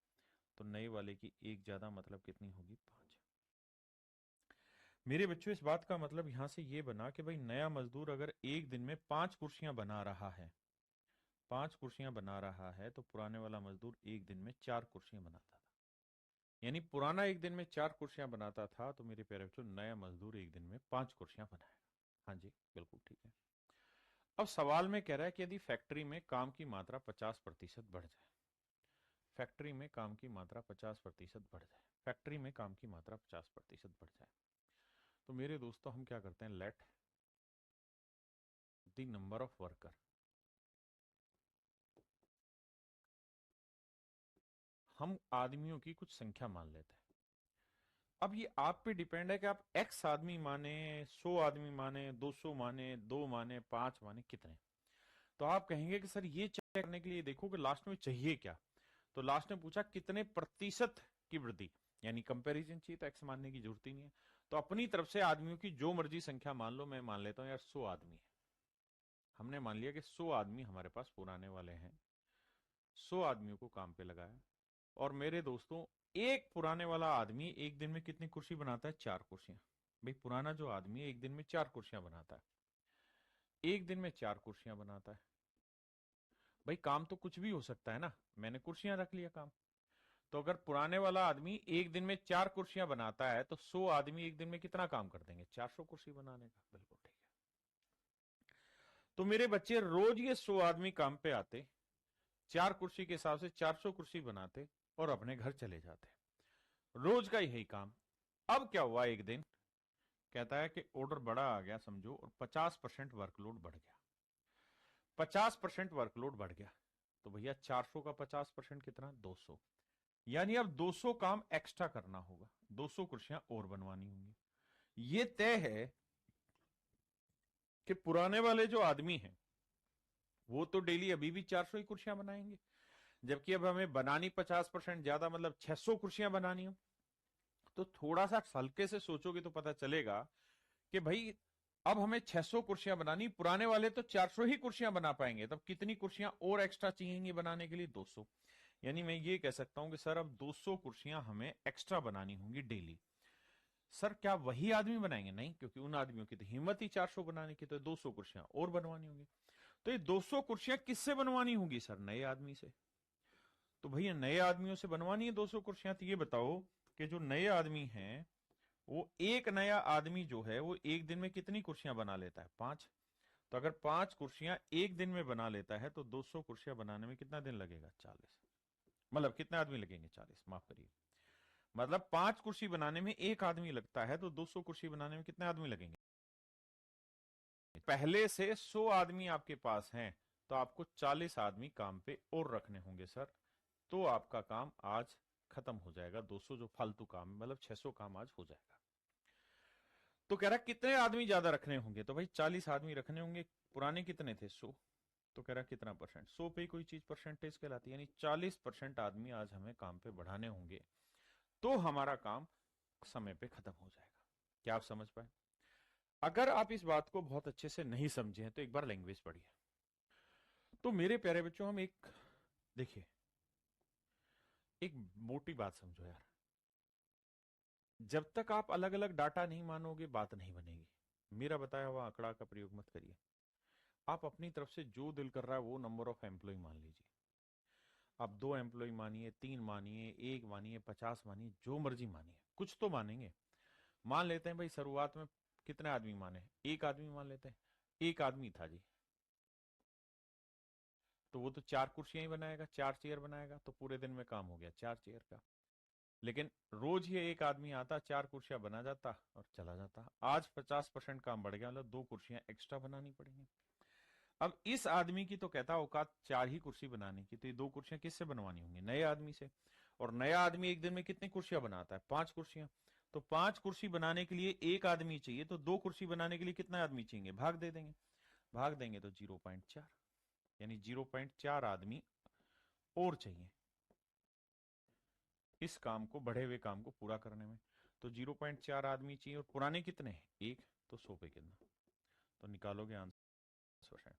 तो नए वाले की एक ज्यादा, मतलब कितनी होगी? 5। मेरे बच्चों, इस बात का मतलब यहां से ये बना कि भाई नया मजदूर अगर एक दिन में 5 कुर्सियां बना रहा है, 5 कुर्सियां बना रहा है, तो पुराने वाला मजदूर एक दिन में 4 कुर्सियां बनाता था। यानी पुराना एक दिन में 4 कुर्सियां बनाता था, तो मेरे प्यारे बच्चों नया मजदूर एक दिन में 5 कुर्सियां बनाएगा। हाँ जी, बिल्कुल ठीक है। अब सवाल में कह रहा है कि यदि फैक्ट्री में काम की मात्रा 50% बढ़ जाए, फैक्ट्री में काम की मात्रा 50% बढ़ जाए, फैक्ट्री में काम की मात्रा 50% बढ़ जाए, तो मेरे दोस्तों हम क्या करते हैं, let the number of worker, हम आदमियों की कुछ संख्या मान लेते हैं। अब ये आप पे डिपेंड है कि आप एक्स आदमी माने, 100 आदमी माने, 200 माने, 2 माने, 5 माने, कितने। तो आप कहेंगे कि सर ये चेक करने के लिए देखो कि लास्ट में चाहिए क्या। तो लास्ट में पूछा कितने प्रतिशत की वृद्धि, यानी कंपैरिजन चाहिए, तो एक्स मानने की जरूरत ही नहीं है। तो अपनी तरफ से आदमियों की जो मर्जी संख्या मान लो, मैं मान लेता हूं यार 100 आदमी है। हमने मान लिया कि 100 आदमी हमारे पास पुराने वाले हैं, 100 आदमियों को काम पे लगाया। और मेरे दोस्तों, एक पुराने वाला आदमी एक दिन में कितनी कुर्सी बनाता है? 4 कुर्सियां। भाई पुराना जो आदमी है एक दिन में 4 कुर्सियां बनाता है, एक दिन में 4 कुर्सियां बनाता है। भाई काम तो कुछ भी हो सकता है ना, मैंने कुर्सियां रख लिया काम। तो अगर पुराने वाला आदमी एक दिन में 4 कुर्सियां बनाता है, तो 100 आदमी एक दिन में कितना काम कर देंगे? 400 कुर्सी बनाने का। बिल्कुल ठीक है। तो मेरे बच्चे रोज ये 100 आदमी काम पे आते, 4 कुर्सी के हिसाब से 400 कुर्सी बनाते और अपने घर चले जाते, रोज का यही काम। अब क्या हुआ, एक दिन कहता है कि ऑर्डर बड़ा आ गया समझो, और 50% वर्कलोड बढ़ गया, 50% वर्कलोड बढ़ गया। तो भैया 400 का 50% कितना? 200। यानी अब 200 काम एक्स्ट्रा करना होगा, 200 कुर्सियां और बनवानी होंगी। ये तय है कि पुराने वाले जो आदमी हैं वो तो डेली अभी भी 400 ही कुर्सियां बनाएंगे, जबकि अब हमें बनानी 50% ज्यादा, मतलब 600 कुर्सियां बनानी हो। तो थोड़ा सा हल्के से सोचोगे तो पता चलेगा कि भाई अब हमें 600 कुर्सियां बनानी, पुराने वाले तो 400 ही कुर्सियां बना पाएंगे, तब कितनी कुर्सियां और एक्स्ट्रा चाहिए बनाने के लिए? 200। यानी मैं ये कह सकता हूं कि सर अब 200 कुर्सियां हमें एक्स्ट्रा बनानी होंगी डेली। सर क्या वही आदमी बनाएंगे? नहीं, क्योंकि उन आदमियों की तो हिम्मत ही 400 बनाने की, तो 200 कुर्सियां और बनवानी होंगी। तो ये 200 कुर्सियां किससे बनवानी होंगी सर? नए आदमी से। तो भैया नए आदमियों से बनवानी है 200 कुर्सियां, तो ये बताओ कि जो नए आदमी हैं, वो एक नया आदमी जो है वो एक दिन में कितनी कुर्सियां बना लेता है? 5। तो अगर 5 कुर्सियां एक दिन में बना लेता है तो 200 कुर्सियां बनाने में कितना दिन लगेगा? 40। मतलब कितने आदमी लगेंगे? 40, माफ करिए। मतलब 5 कुर्सी बनाने में एक आदमी लगता है, तो 200 कुर्सी बनाने में कितने आदमी लगेंगे? पहले से 100 आदमी आपके पास हैं, तो आपको 40 आदमी काम पे और रखने होंगे सर। तो आपका काम आज खत्म हो जाएगा। 200 जो फालतू काम है, मतलब 600 काम आज हो जाएगा। तो कह रहा कितने आदमी ज्यादा रखने होंगे? तो भाई 40 आदमी रखने होंगे। पुराने कितने थे? 100। तो कह रहा कितना परसेंट? 100 पे ही कोई चीज परसेंटेज कहलाती है, यानी 40% आदमी आज हमें काम पे बढ़ाने होंगे, तो हमारा काम समय पे खत्म हो जाएगा। क्या आप समझ पाए? अगर आप इस बात को बहुत अच्छे से नहीं समझे हैं तो एक बार लैंग्वेज पढ़िए। तो मेरे प्यारे बच्चों, हम एक देखिए, एक मोटी बात समझो यार। जब तक आप अलग अलग डाटा नहीं मानोगे, बात नहीं बनेगी। मेरा बताया हुआ आंकड़ा का प्रयोग मत करिए। आप अपनी तरफ से जो दिल कर रहा है वो नंबर ऑफ एम्प्लॉय मान लीजिए। आप 2 एम्प्लॉय मानिए, 3 मानिए, 1 मानिए, 50 मानिए, जो मर्जी मानिए, कुछ तो मानेंगे। मान लेते हैं भाई शुरुआत में कितने आदमी माने? 1 आदमी मान लेते हैं। 1 आदमी था जी, तो वो तो 4 कुर्सियां ही बनाएगा, 4 चेयर बनाएगा, तो पूरे दिन में काम हो गया 4 चेयर का। लेकिन रोज ये 1 आदमी आता, 4 कुर्सियां बना जाता और चला जाता। आज 50% काम बढ़ गया, मतलब 2 कुर्सियां एक्स्ट्रा बनानी पड़ेंगी। अब इस आदमी की तो कहता औकात 4 ही कुर्सी बनाने की, तो ये 2 कुर्सियां किससे बनवानी होंगी? नए आदमी से। और नया आदमी एक दिन में कितनी कुर्सियां बनाता है? 5 कुर्सियां। तो 5 कुर्सी बनाने के लिए 1 आदमी चाहिए, तो 2 कुर्सी बनाने के लिए कितना आदमी चाहिए? भाग दे देंगे। भाग देंगे तो 0.4, यानी 0.4 आदमी और चाहिए इस काम को, बढ़े हुए काम को पूरा करने में। तो 0.4 आदमी चाहिए, और पुराने कितने हैं? 1। तो 100 पे कितना? तो निकालोगे आंसर।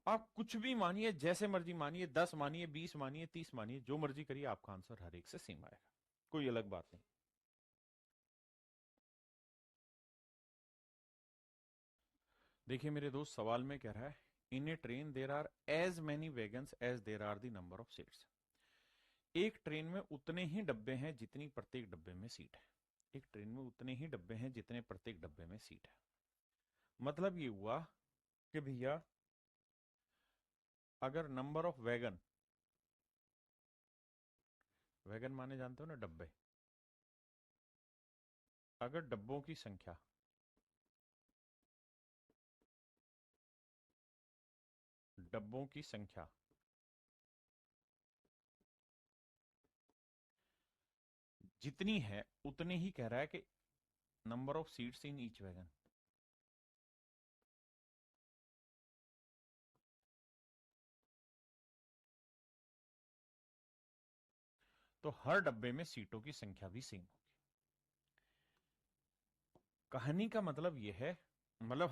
आप कुछ भी मानिए, जैसे मर्जी मानिए, 10 मानिए, 20 मानिए, 30 मानिए, जो मर्जी करिए, आपका आंसर हर एक से सेम आएगा। कोई अलग बात नहीं। देखिए मेरे दोस्त, सवाल में कह रहा है in a train there are as many wagons as there are the number of seats. एक ट्रेन में उतने ही डब्बे हैं जितनी प्रत्येक डब्बे में सीट है। एक ट्रेन में उतने ही डब्बे हैं जितने प्रत्येक डब्बे में सीट है। मतलब ये हुआ कि भैया, अगर नंबर ऑफ वैगन, वैगन माने जानते हो ना, डब्बे, अगर डब्बों की संख्या, डब्बों की संख्या जितनी है उतने ही कह रहा है कि number of seats in each wagon. तो हर डब्बे में सीटों की संख्या भी सेम होगी। कहानी का मतलब यह है, मतलब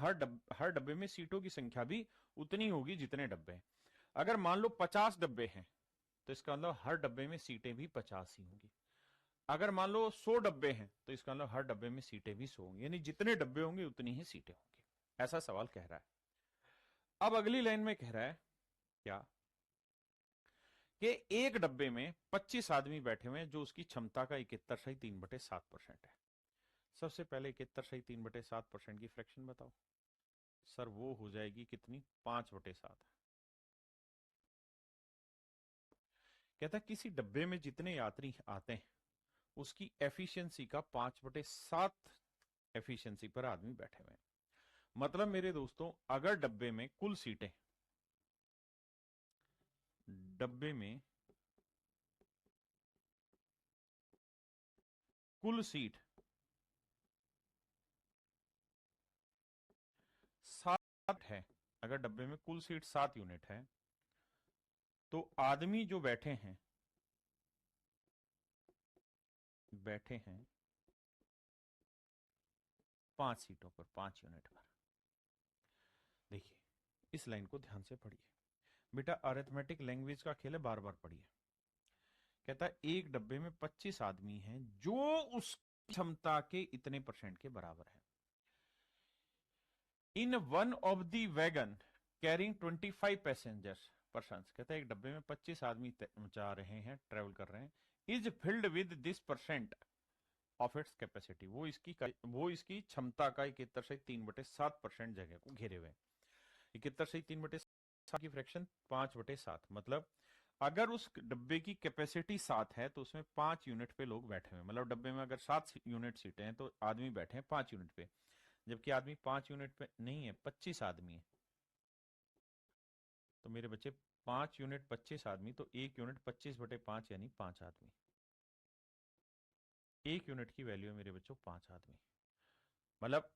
हर डब्बे में सीटों की संख्या भी उतनी होगी जितने डब्बे हैं। अगर मान लो 50 डब्बे हैं, तो इसका मतलब हर डब्बे में सीटें भी 50 ही होंगी। अगर मान लो 100 डब्बे हैं, तो इसका मतलब हर डब्बे में सीटें भी 100 होंगी, यानी जितने डब्बे होंगे उतनी ही सीटें होंगी। ऐसा सवाल कह रहा है। अब अगली लाइन में कह रहा है क्या, कि एक डब्बे में 25 आदमी बैठे हुए हैं, जो उसकी क्षमता का 71.3% है। सबसे पहले 71.3% की फ्रैक्शन बताओ। सर वो हो जाएगी कितनी? 5/7। कहता है किसी डब्बे में जितने यात्री आते हैं उसकी एफिशिएंसी का 5/7 एफिशिएंसी पर आदमी बैठे हुए हैं। मतलब मेरे दोस्तों, अगर डब्बे में कुल सीट 7 है, अगर डब्बे में कुल सीट 7 यूनिट है, तो आदमी जो बैठे हैं 5 सीटों पर, 5 यूनिट पर। देखिए इस लाइन को ध्यान से पढ़िए बेटा, अरिथमेटिक लैंग्वेज का खेल है, बार बार पढ़िए। कहता है एक डब्बे में 25 आदमी हैं, जो उस क्षमता के इतने परसेंट के बराबर है। In one of the wagon carrying 25 passengers persons, कहते हैं एक डब्बे में 25 आदमी जा रहे हैं, ट्रेवल कर रहे हैं, is filled with this percent of its capacity, वो इसकी क्षमता का 71/3/7% जगह को घेरे हुए। 71/3/7 की फ्रैक्शन 5/7, मतलब अगर उस डब्बे की कैपेसिटी 7 है तो उसमें 5 यूनिट पे लोग बैठे हुए, मतलब डब्बे में अगर 7 यूनिट सीटें हैं तो आदमी बैठे हैं 5 यूनिट पे, जबकि आदमी 5 यूनिट पे नहीं है, 25 आदमी है। तो मेरे बच्चे 5 यूनिट 25 आदमी, तो 1 यूनिट 25/5 यानी 5 आदमी। 1 यूनिट की वैल्यू है मेरे बच्चों 5 आदमी, मतलब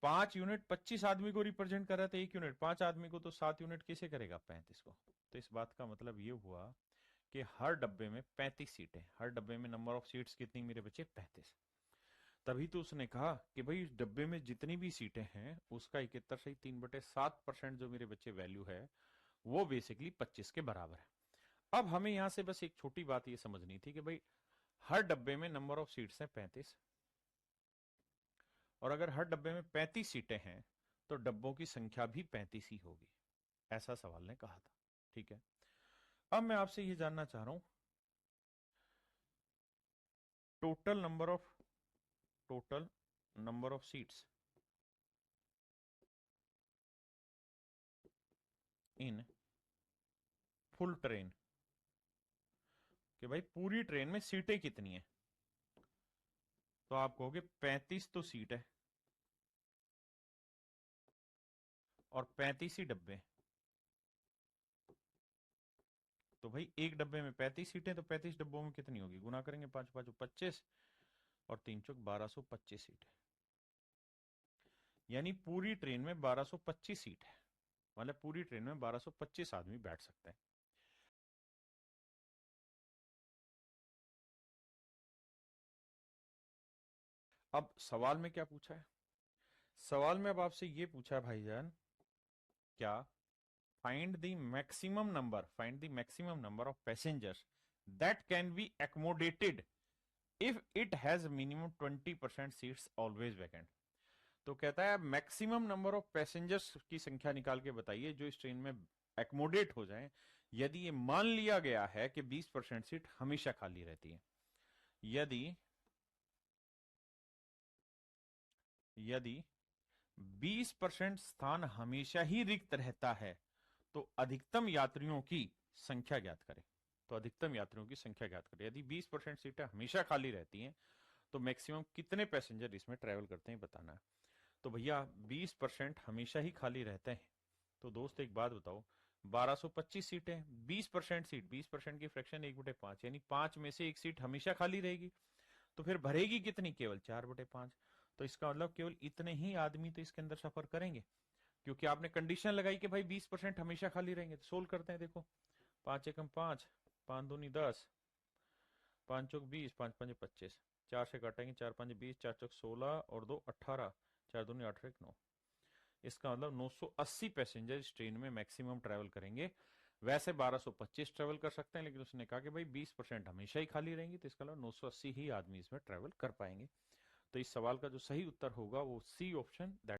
5 यूनिट 25 आदमी को रिप्रेजेंट कर रहा था, 1 यूनिट 5 आदमी को, तो 7 यूनिट किसे करेगा? 35 को। तो इस बात का मतलब ये हुआ कि हर डब्बे में 35 सीटें, हर डब्बे में नंबर ऑफ सीट्स कितनी मेरे बच्चे? 35। तभी तो उसने कहा कि भाई इस डब्बे में जितनी भी सीटें हैं उसका 71/3/7% जो मेरे बच्चे वैल्यू है वो बेसिकली 25 के बराबर है। अब हमें यहां से बस एक छोटी बात ये समझनी थी कि भाई हर डब्बे में नंबर ऑफ सीट्स हैं 35, और अगर हर डब्बे में 35 सीटें हैं तो डब्बों की संख्या भी 35 ही होगी, ऐसा सवाल ने कहा था। ठीक है, अब मैं आपसे ये जानना चाह रहा हूं total number of seats in full train, कि भाई पूरी ट्रेन में सीटें कितनी हैं। तो आप कहोगे 35 तो सीट है और 35 ही डब्बे, तो भाई एक डब्बे में 35 सीटें, तो 35 डब्बों में कितनी होगी? गुना करेंगे, 5 5 25 और 3 चौक 1225 सीट है, यानी पूरी ट्रेन में 1225 सीट है, मतलब पूरी ट्रेन में 1225 आदमी बैठ सकते हैं। अब सवाल में क्या पूछा है? सवाल में अब आपसे ये पूछा है भाईजान, क्या find the maximum number of passengers that can be accommodated if it has minimum 20% seats always vacant. तो कहता है मैक्सिमम नंबर ऑफ पैसेंजर्स की संख्या निकाल के बताइए जो इस ट्रेन में एक्मोडेट हो जाए यदि ये मान लिया गया है कि 20% सीट हमेशा खाली रहती है। यदि 20% स्थान हमेशा ही रिक्त रहता है तो अधिकतम यात्रियों की संख्या ज्ञात करें। तो अधिकतम यात्रियों की संख्या ज्ञात करें, यदि 20% सीटें हमेशा खाली रहती हैं तो मैक्सिमम कितने पैसेंजर इसमें ट्रेवल करते हैं बताना है। तो भैया 20% हमेशा ही खाली रहते हैं, तो दोस्त एक बात बताओ, 1225 सीटें, 20% सीट, 20% की फ्रैक्शन 1/5, यानी 5 में से एक सीट हमेशा खाली रहेगी, तो फिर भरेगी कितनी? केवल 4/5। तो इसका मतलब केवल इतने ही आदमी तो इसके अंदर सफर करेंगे, क्योंकि आपने कंडीशन लगाई कि भाई 20% हमेशा खाली रहेंगे। तो सोल्व करते हैं, देखो 5 एकम 5, 5 दूनी 10, 5 चौक 20, 5 5 25, 4 से काटेंगे, 4 5 20, 4 चौक 16 और 2 18, 4 दूनी 8 1 9। इसका मतलब 980 पैसेंजर इस ट्रेन में मैक्सिमम ट्रेवल करेंगे। वैसे 1225 ट्रेवल कर सकते हैं, लेकिन उसने कहा कि भाई 20% हमेशा ही खाली रहेंगी, तो इसका मतलब 980 ही आदमी इसमें ट्रेवल कर पाएंगे। तो इस सवाल का जो सही उत्तर होगा वो सी ऑप्शन, दैट